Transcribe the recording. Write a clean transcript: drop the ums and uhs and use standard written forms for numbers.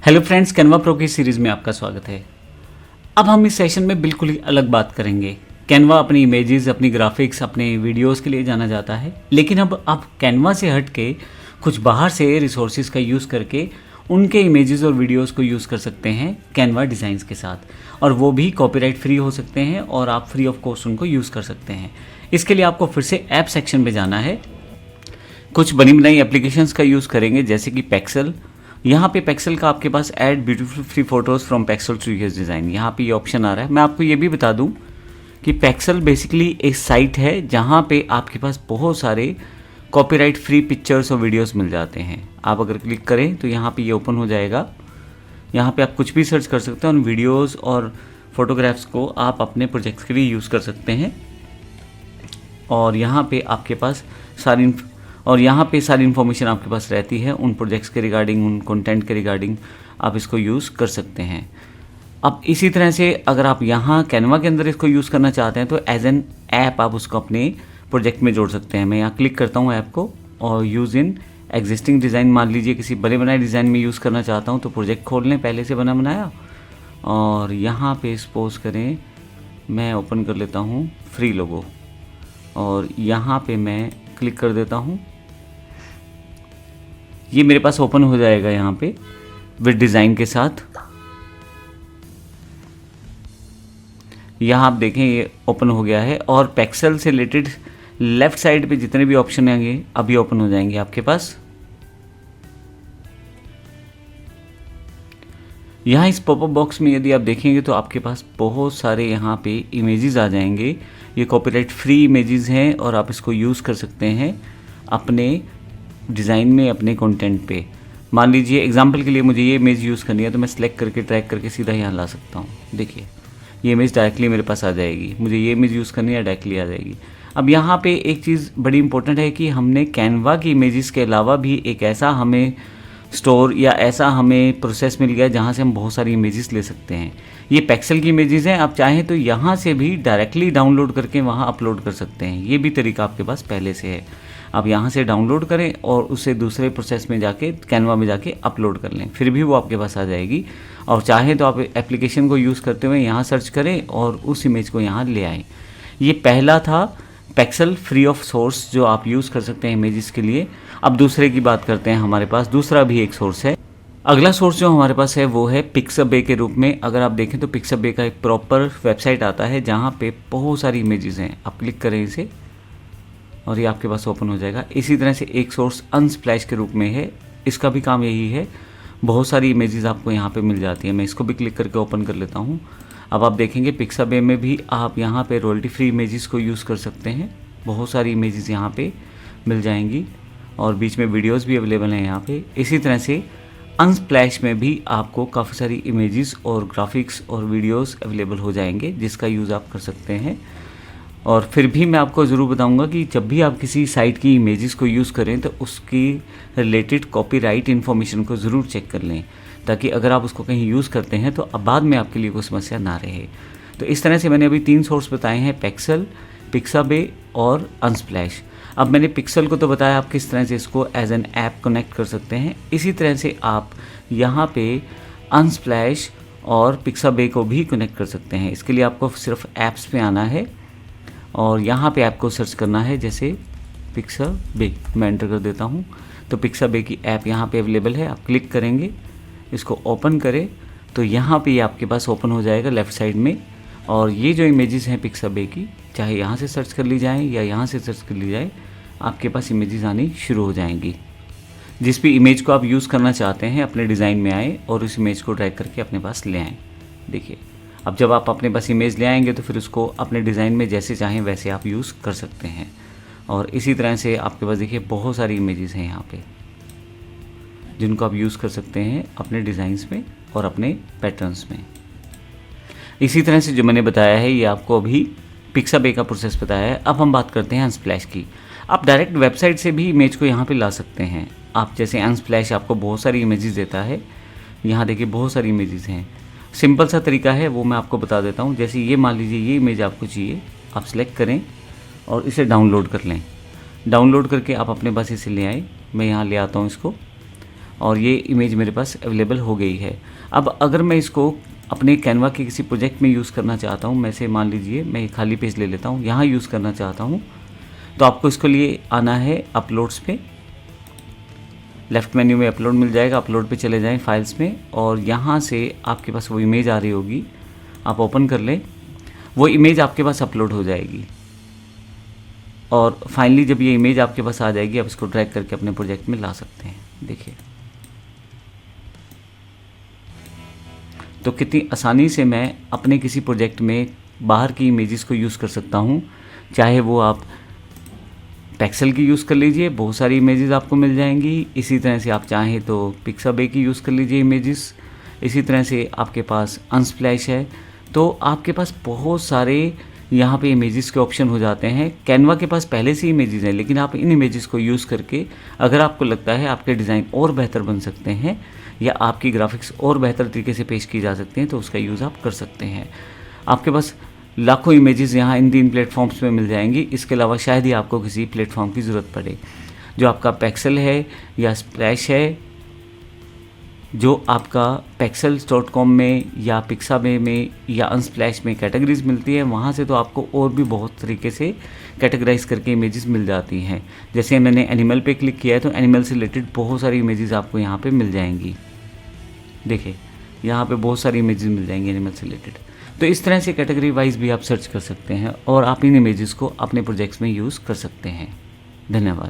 Hello friends, Canva pro की series में आपका स्वागत है। अब हम इस सेशन में बिल्कुल ही अलग बात करेंगे। कैनवा अपनी इमेजेस, अपनी ग्राफिक्स, अपने वीडियोस के लिए जाना जाता है, लेकिन अब आप कैनवा से हट के कुछ बाहर से रिसोर्सेज का यूज़ करके उनके इमेजेस और वीडियोस को यूज़ कर सकते हैं कैनवा डिज़ाइंस के साथ, और वो भी कॉपीराइट फ्री हो सकते हैं और आप फ्री ऑफ कॉस्ट उनको यूज़ कर सकते हैं। इसके लिए आपको फिर से ऐप सेक्शन में जाना है। कुछ बनी बनाई एप्लीकेशंस का यूज़ करेंगे जैसे कि पेक्सल। यहाँ पे पेक्सल का आपके पास add beautiful free photos from Pexels to us design, यहाँ पे ये ऑप्शन आ रहा है। मैं आपको ये भी बता दूँ कि पेक्सल बेसिकली एक साइट है जहाँ पे आपके पास बहुत सारे कॉपीराइट फ्री पिक्चर्स और वीडियोस मिल जाते हैं। आप अगर क्लिक करें तो यहाँ पे ये ओपन हो जाएगा। यहाँ पे आप कुछ भी सर्च कर सकते हैं, उन वीडियोज़ और फोटोग्राफ्स को आप अपने प्रोजेक्ट्स के लिए यूज़ कर सकते हैं। और यहाँ पे आपके पास सारी इन्फॉर्मेशन आपके पास रहती है उन प्रोजेक्ट्स के रिगार्डिंग, उन कंटेंट के रिगार्डिंग आप इसको यूज़ कर सकते हैं। अब इसी तरह से अगर आप यहाँ कैनवा के अंदर इसको यूज़ करना चाहते हैं तो एज एन ऐप आप उसको अपने प्रोजेक्ट में जोड़ सकते हैं। मैं यहाँ क्लिक करता हूँ ऐप को और यूज़ इन एग्जिस्टिंग डिज़ाइन, मान लीजिए किसी बने बनाए डिज़ाइन में यूज़ करना चाहता हूँ तो प्रोजेक्ट खोल लें पहले से बना बनाया, और यहाँ पे सपोज करें मैं ओपन कर लेता हूँ फ्री लोगो, और यहाँ पे मैं क्लिक कर देता हूँ। ये मेरे पास ओपन हो जाएगा यहाँ पे विद डिज़ाइन के साथ। यहाँ आप देखें ये ओपन हो गया है, और पेक्सल से रिलेटेड लेफ्ट साइड पे जितने भी ऑप्शन आएंगे अभी ओपन हो जाएंगे आपके पास। यहाँ इस पॉपअप बॉक्स में यदि आप देखेंगे तो आपके पास बहुत सारे यहाँ पे इमेजेस आ जाएंगे। ये कॉपीराइट फ्री इमेजेस हैं और आप इसको यूज़ कर सकते हैं अपने डिज़ाइन में, अपने कंटेंट पे। मान लीजिए एग्जांपल के लिए मुझे ये इमेज यूज़ करनी है तो मैं सिलेक्ट करके ड्रैग करके सीधा यहाँ ला सकता हूँ। देखिए ये इमेज डायरेक्टली मेरे पास आ जाएगी। मुझे ये इमेज यूज़ करनी है, डायरेक्टली आ जाएगी। अब यहाँ पे एक चीज़ बड़ी इंपॉर्टेंट है कि हमने कैनवा की इमेजेस के अलावा भी एक ऐसा हमें स्टोर या ऐसा हमें प्रोसेस मिल गया जहाँ से हम बहुत सारी इमेजेस ले सकते हैं। ये पेक्सल की इमेजेस हैं, आप चाहें तो यहाँ से भी डायरेक्टली डाउनलोड करके वहाँ अपलोड कर सकते हैं। ये भी तरीका आपके पास पहले से है। आप यहाँ से डाउनलोड करें और उसे दूसरे प्रोसेस में जाके कैनवा में जाके अपलोड कर लें, फिर भी वो आपके पास आ जाएगी। और चाहें तो आप एप्लीकेशन को यूज़ करते हुए यहाँ सर्च करें और उस इमेज को यहाँ ले आएँ। ये पहला था पेक्सल फ्री ऑफ सोर्स जो आप यूज़ कर सकते हैं इमेजेस के लिए। अब दूसरे की बात करते हैं। हमारे पास दूसरा भी एक सोर्स है। अगला सोर्स जो हमारे पास है वो है पिक्साबे के रूप में। अगर आप देखें तो पिक्साबे का एक प्रॉपर वेबसाइट आता है जहाँ पे बहुत सारी इमेजेस हैं। आप क्लिक करें इसे और ये आपके पास ओपन हो जाएगा। इसी तरह से एक सोर्स अनस्प्लैश के रूप में है, इसका भी काम यही है। बहुत सारी इमेजेस आपको यहाँ पे मिल जाती हैं। मैं इसको भी क्लिक करके ओपन कर लेता हूँ। अब आप देखेंगे पिक्साबे में भी आप यहाँ पे रॉयल्टी फ्री इमेजेस को यूज़ कर सकते हैं। बहुत सारी इमेजेस यहाँ पे मिल जाएंगी और बीच में वीडियोस भी अवेलेबल हैं यहाँ पे। इसी तरह से अनस्प्लैश में भी आपको काफ़ी सारी इमेजेस और ग्राफिक्स और वीडियोस अवेलेबल हो जाएंगे जिसका यूज़ आप कर सकते हैं। और फिर भी मैं आपको ज़रूर बताऊंगा कि जब भी आप किसी साइट की इमेजेस को यूज़ करें तो उसकी रिलेटेड कॉपीराइट इन्फॉर्मेशन को ज़रूर चेक कर लें, ताकि अगर आप उसको कहीं यूज़ करते हैं तो अब बाद में आपके लिए कोई समस्या ना रहे। तो इस तरह से मैंने अभी 3 सोर्स बताए हैं, पेक्सल, पिक्साबे और अनस्प्लैश। अब मैंने पिक्सल को तो बताया आप किस तरह से इसको एज एन ऐप कनेक्ट कर सकते हैं। इसी तरह से आप यहाँ पे अनस्प्लैश और पिक्साबे को भी कनेक्ट कर सकते हैं। इसके लिए आपको सिर्फ ऐप्स पे आना है और यहाँ पे ऐप को सर्च करना है, जैसे पिक्साबे मैं एंटर कर देता हूँ तो पिक्साबे की ऐप यहाँ पे अवेलेबल है। आप क्लिक करेंगे, इसको ओपन करें तो यहाँ पे ये आपके पास ओपन हो जाएगा लेफ़्ट साइड में। और ये जो इमेजेस हैं पिक्साबे की, चाहे यहाँ से सर्च कर ली जाए या यहाँ से सर्च कर ली जाए, आपके पास इमेजेस आनी शुरू हो जाएंगी। जिस भी इमेज को आप यूज़ करना चाहते हैं अपने डिज़ाइन में आए और उस इमेज को ड्रैग करके अपने पास ले आएँ। देखिए अब जब आप अपने पास इमेज ले आएंगे तो फिर उसको अपने डिज़ाइन में जैसे चाहें वैसे आप यूज़ कर सकते हैं। और इसी तरह से आपके पास देखिए बहुत सारी इमेजेस हैं यहाँ पे जिनको आप यूज़ कर सकते हैं अपने डिज़ाइंस में और अपने पैटर्न्स में। इसी तरह से जो मैंने बताया है ये आपको अभी पिक्साबे का प्रोसेस बताया है। अब हम बात करते हैं अनस्प्लैश की। आप डायरेक्ट वेबसाइट से भी इमेज को यहाँ पे ला सकते हैं। आप जैसे अनस्प्लैश आपको बहुत सारी इमेजेस देता है, यहाँ देखिए बहुत सारी इमेजेस हैं। सिंपल सा तरीका है वो मैं आपको बता देता हूँ। जैसे ये मान लीजिए ये इमेज आपको चाहिए, आप सिलेक्ट करें और इसे डाउनलोड कर लें। डाउनलोड करके आप अपने पास इसे ले आए। मैं यहाँ ले आता हूँ इसको और ये इमेज मेरे पास अवेलेबल हो गई है। अब अगर मैं इसको अपने कैनवा के किसी प्रोजेक्ट में यूज़ करना चाहता हूँ, मैं से मान लीजिए मैं एक खाली पेज ले लेता हूँ, यहाँ यूज़ करना चाहता हूँ, तो आपको इसके लिए आना है अपलोड्स पे। लेफ़्ट मेन्यू में अपलोड मिल जाएगा, अपलोड पे चले जाएं फाइल्स में, और यहाँ से आपके पास वो इमेज आ रही होगी, आप ओपन कर लें, वो इमेज आपके पास अपलोड हो जाएगी। और फाइनली जब ये इमेज आपके पास आ जाएगी, आप इसको ड्रैग करके अपने प्रोजेक्ट में ला सकते हैं। देखिए तो कितनी आसानी से मैं अपने किसी प्रोजेक्ट में बाहर की इमेजेस को यूज़ कर सकता हूँ। चाहे वो आप पेक्सल की यूज़ कर लीजिए, बहुत सारी इमेजेस आपको मिल जाएंगी। इसी तरह से आप चाहें तो पिक्साबे की यूज़ कर लीजिए इमेजेस। इसी तरह से आपके पास अनस्प्लैश है, तो आपके पास बहुत सारे यहाँ पे इमेजेस के ऑप्शन हो जाते हैं। कैनवा के पास पहले से इमेजेस हैं, लेकिन आप इन इमेजेस को यूज़ करके अगर आपको लगता है आपके डिज़ाइन और बेहतर बन सकते हैं या आपकी ग्राफिक्स और बेहतर तरीके से पेश की जा सकती हैं, तो उसका यूज़ आप कर सकते हैं। आपके पास लाखों इमेजेस यहाँ इन 3 प्लेटफॉर्म्स में मिल जाएंगी। इसके अलावा शायद ही आपको किसी प्लेटफॉर्म की ज़रूरत पड़े। जो आपका पेक्सल है या स्प्लैश है, जो आपका pexels.com में या पिक्साबे में या अनस्प्लैश में कैटेगरीज मिलती है, वहाँ से तो आपको और भी बहुत तरीके से कैटेगराइज करके इमेजेस मिल जाती हैं। जैसे मैंने एनिमल पे क्लिक किया है, तो एनिमल से रिलेटेड बहुत सारी इमेजेस आपको यहाँ पे मिल जाएंगी। देखिए यहाँ पे बहुत सारी इमेजेस मिल जाएंगी एनिमल से रिलेटेड। तो इस तरह से कैटेगरी वाइज भी आप सर्च कर सकते हैं और आप इन इमेजेस को अपने प्रोजेक्ट्स में यूज़ कर सकते हैं। धन्यवाद।